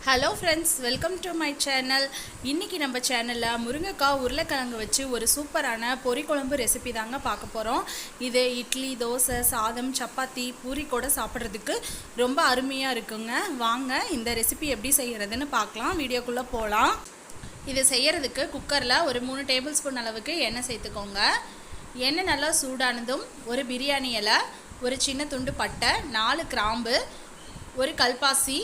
Hello friends, welcome to my channel. இன்னைக்கு நம்ம சேனல்ல முருங்கைக்காய் உருளைக்கிழங்கு வச்சு ஒரு சூப்பரான பொரி குழம்பு ரெசிபி தாங்க பார்க்க போறோம். இது இட்லி, தோசை, சாதம், சப்பாத்தி, பூரி கூட சாப்பிடுறதுக்கு ரொம்ப அருமையா இருக்குங்க. வாங்க இந்த ரெசிபி எப்படி செய்யறதுன்னு பார்க்கலாம். வீடியோக்குள்ள போலாம். இது செய்யறதுக்கு குக்கர்ல ஒரு 3 டேபிள் ஸ்பூன் அளவுக்கு எண்ணெய் சேர்த்துக்கோங்க. எண்ணெய் நல்லா சூடானதும் ஒரு பிரியாணி இலை, ஒரு சின்ன துண்டு பட்டை, 4 கிராம்பு, ஒரு கல்பாசி,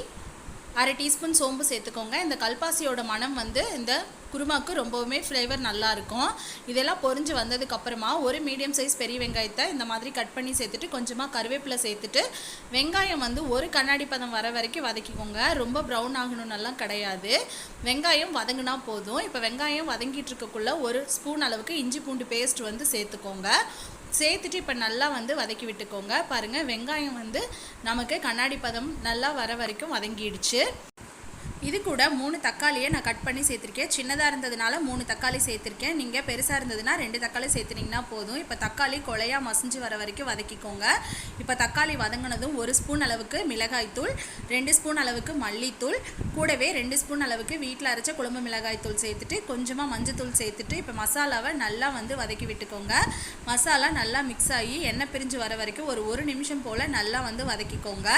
அரை டீஸ்பூன் சோம்பு சேர்த்துக்கோங்க. இந்த கல்பாசியோட மனம் இந்த குருமாக்கு ரொம்பவுமே ஃப்ளேவர் நல்லா இருக்கும். இதெல்லாம் பொரிஞ்சு வந்ததுக்கப்புறமா ஒரு மீடியம் சைஸ் பெரிய வெங்காயத்தை இந்த மாதிரி கட் பண்ணி சேர்த்துட்டு கொஞ்சமாக கருவேப்பிலை சேர்த்துட்டு வெங்காயம் ஒரு கண்ணாடி பதம் வர வரைக்கும் வதக்கிக்கோங்க. ரொம்ப ப்ரௌன் ஆகணும்னெல்லாம் கிடையாது, வெங்காயம் வதங்கினா போதும். இப்போ வெங்காயம் வதங்கிட்டு இருக்கக்குள்ள ஒரு ஸ்பூன் அளவுக்கு இஞ்சி பூண்டு பேஸ்ட் சேர்த்துக்கோங்க. சேர்த்துட்டு இப்போ நல்லா வதக்கி விட்டுக்கோங்க. பாருங்கள், வெங்காயம் நமக்கு கண்ணாடி பதம் நல்லா வர வரைக்கும் வதங்கிடுச்சு. இது கூட 3 தக்காளியை நான் கட் பண்ணி சேர்த்துருக்கேன். சின்னதாக இருந்ததுனால 3 தக்காளி சேர்த்துருக்கேன். நீங்கள் பெருசாக இருந்ததுன்னா 2 தக்காளி சேர்த்துனீங்கன்னா போதும். இப்போ தக்காளி கொலையாக மசிஞ்சு வர வரைக்கும் வதக்கிக்கோங்க. இப்போ தக்காளி வதங்கினதும் 1 ஸ்பூன் அளவுக்கு மிளகாய்த்தூள், 2 ஸ்பூன் அளவுக்கு மல்லித்தூள், கூடவே 2 ஸ்பூன் அளவுக்கு வீட்டில் அரைச்ச குழம்பு மிளகாய்த்தூள் சேர்த்துட்டு கொஞ்சமாக மஞ்சத்தூள் சேர்த்துட்டு இப்போ மசாலாவை நல்லா வதக்கி விட்டுக்கோங்க. மசாலா நல்லா மிக்ஸ் ஆகி எண்ணெய் பிரிஞ்சு வர வரைக்கும் ஒரு நிமிஷம் போல் நல்லா வதக்கிக்கோங்க.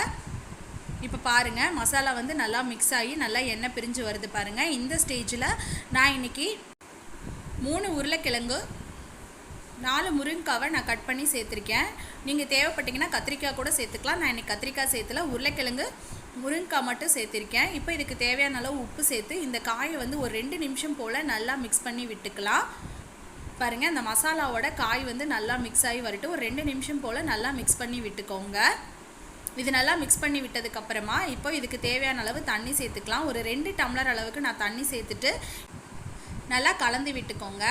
இப்போ பாருங்கள், மசாலா நல்லா மிக்ஸ் ஆகி நல்லா எண்ணெய் பிரிஞ்சு வருது பாருங்கள். இந்த ஸ்டேஜில் நான் இன்றைக்கி 3 உருளைக்கிழங்கு, 4 முருங்கைக்காவை நான் கட் பண்ணி சேர்த்துருக்கேன். நீங்கள் தேவைப்பட்டிங்கன்னா கத்திரிக்காய் கூட சேர்த்துக்கலாம். நான் இன்றைக்கி கத்திரிக்காய் சேர்த்துல, உருளைக்கிழங்கு, முருங்கைக்காய் மட்டும் சேர்த்துருக்கேன். இப்போ இதுக்கு தேவையான அளவு உப்பு சேர்த்து இந்த காயை ஒரு 2 நிமிஷம் போல் நல்லா மிக்ஸ் பண்ணி விட்டுக்கலாம். பாருங்கள், அந்த மசாலாவோட காய் நல்லா மிக்ஸ் ஆகி வரட்டும். ஒரு 2 நிமிஷம் போல் நல்லா மிக்ஸ் பண்ணி விட்டுக்கோங்க. இது நல்லா மிக்ஸ் பண்ணி விட்டதுக்கப்புறமா இப்போ இதுக்கு தேவையான அளவு தண்ணி சேர்த்துக்கலாம். ஒரு 2 டம்ளர் அளவுக்கு நான் தண்ணி சேர்த்துட்டு நல்லா கலந்து விட்டுக்கோங்க.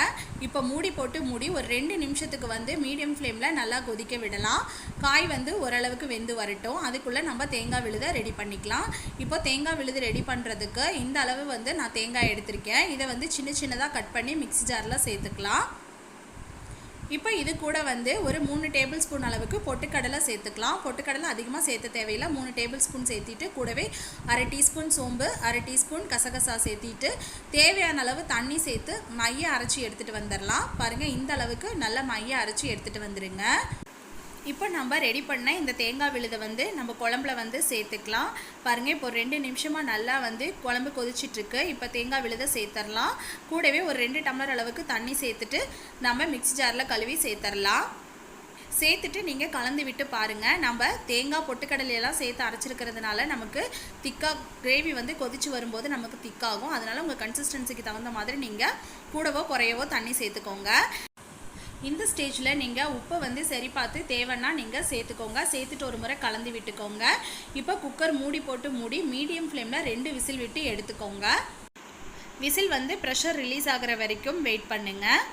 இப்போ மூடி போட்டு ஒரு 2 நிமிஷத்துக்கு மீடியம் ஃப்ளேமில் நல்லா கொதிக்க விடலாம். காய் ஓரளவுக்கு வெந்து வரட்டும். அதுக்குள்ளே நம்ம தேங்காய் விழுதை ரெடி பண்ணிக்கலாம். இப்போ தேங்காய் விழுது ரெடி பண்ணுறதுக்கு இந்த அளவு நான் தேங்காய் எடுத்திருக்கேன். இதை சின்ன சின்னதாக கட் பண்ணி மிக்ஸி ஜாரில் சேர்த்துக்கலாம். இப்போ இது கூட ஒரு 3 டேபிள் ஸ்பூன் அளவுக்கு பொட்டுக்கடலை சேர்த்துக்கலாம். பொட்டுக்கடலை அதிகமாக சேர்த்த தேவையில்லை. 3 டேபிள் ஸ்பூன் சேர்த்திட்டு கூடவே அரை டீஸ்பூன் சோம்பு, அரை டீஸ்பூன் கசகசா சேர்த்திட்டு தேவையான அளவு தண்ணி சேர்த்து மைய அரைச்சி எடுத்துகிட்டு வந்துடலாம். பாருங்கள், இந்த அளவுக்கு நல்லா மைய அரைச்சி எடுத்துகிட்டு வந்துடுங்க. இப்போ நம்ம ரெடி பண்ண இந்த தேங்காய் விழுதை நம்ம குழம்புல சேர்த்துக்கலாம். பாருங்கள், இப்போ 2 நிமிஷமாக நல்லா குழம்பு கொதிச்சிட்ருக்கு. இப்போ தேங்காய் விழுதை சேர்த்துடலாம். கூடவே ஒரு 2 டம்ளர் அளவுக்கு தண்ணி சேர்த்துட்டு நம்ம மிக்ஸி ஜாரில் கழுவி சேர்த்துடலாம். சேர்த்துட்டு நீங்கள் கலந்து விட்டு பாருங்கள். நம்ம தேங்காய் பொட்டுக்கடலையெல்லாம் சேர்த்து அரைச்சிருக்கிறதுனால நமக்கு திக்காக கிரேவி கொதிச்சு வரும்போது நமக்கு திக்காகும். அதனால் உங்கள் கன்சிஸ்டன்சிக்கு தகுந்த மாதிரி நீங்கள் கூடவோ குறையவோ தண்ணி சேர்த்துக்கோங்க. இந்த ஸ்டேஜில் நீங்கள் உப்பை சரி பார்த்து தேவைன்னா நீங்கள் சேர்த்துக்கோங்க. சேர்த்துட்டு ஒரு முறை கலந்து விட்டுக்கோங்க. இப்போ குக்கர் மூடி போட்டு மீடியம் ஃப்ளேமில் 2 விசில் விட்டு எடுத்துக்கோங்க. விசில் ப்ரெஷர் ரிலீஸ் ஆகிற வரைக்கும் வெயிட் பண்ணுங்கள்.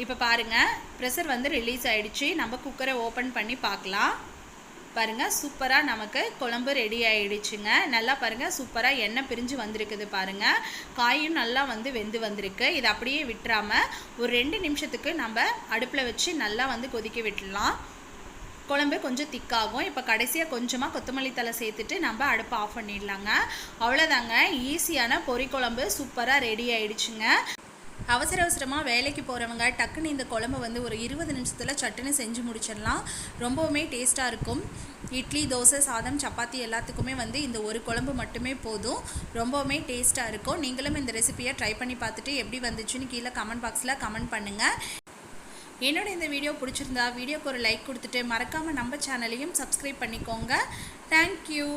இப்போ பாருங்கள், ப்ரெஷர் ரிலீஸ் ஆகிடுச்சு. நம்ம குக்கரை ஓப்பன் பண்ணி பார்க்கலாம். பாருங்கள், சூப்பராக நமக்கு குழம்பு ரெடி ஆகிடுச்சுங்க. நல்லா பாருங்கள், சூப்பராக எண்ணெய் பிரிஞ்சு வந்திருக்குது. பாருங்கள், காயும் நல்லா வெந்து வந்திருக்கு. இதை அப்படியே விட்டுறாமல் ஒரு 2 நிமிஷத்துக்கு நம்ம அடுப்பில் வச்சு நல்லா கொதிக்க விட்டுடலாம். குழம்பு கொஞ்சம் திக்காகும். இப்போ கடைசியாக கொஞ்சமாக கொத்தமல்லி தழை சேர்த்துட்டு நம்ம அடுப்பை ஆஃப் பண்ணிடலாங்க. அவ்வளோதாங்க, ஈஸியான பொரி குழம்பு சூப்பராக ரெடி ஆகிடுச்சுங்க. அவசரமாக வேலைக்கு போகிறவங்க டக்குன்னு இந்த குழம்பு ஒரு 20 நிமிஷத்தில் சட்டுன்னு செஞ்சு முடிச்சிடலாம். ரொம்பவுமே டேஸ்ட்டாக இருக்கும். இட்லி, தோசை, சாதம், சப்பாத்தி எல்லாத்துக்குமே இந்த ஒரு குழம்பு மட்டுமே போதும். ரொம்பவுமே டேஸ்ட்டாக இருக்கும். நீங்களும் இந்த ரெசிபியை ட்ரை பண்ணி பார்த்துட்டு எப்படி வந்துச்சுன்னு கீழே கமெண்ட் பாக்ஸில் கமெண்ட் பண்ணுங்கள். என்னோட இந்த வீடியோ பிடிச்சிருந்தா வீடியோக்கு ஒரு லைக் கொடுத்துட்டு மறக்காமல் நம்ம சேனலையும் சப்ஸ்கிரைப் பண்ணிக்கோங்க. தேங்க்யூ.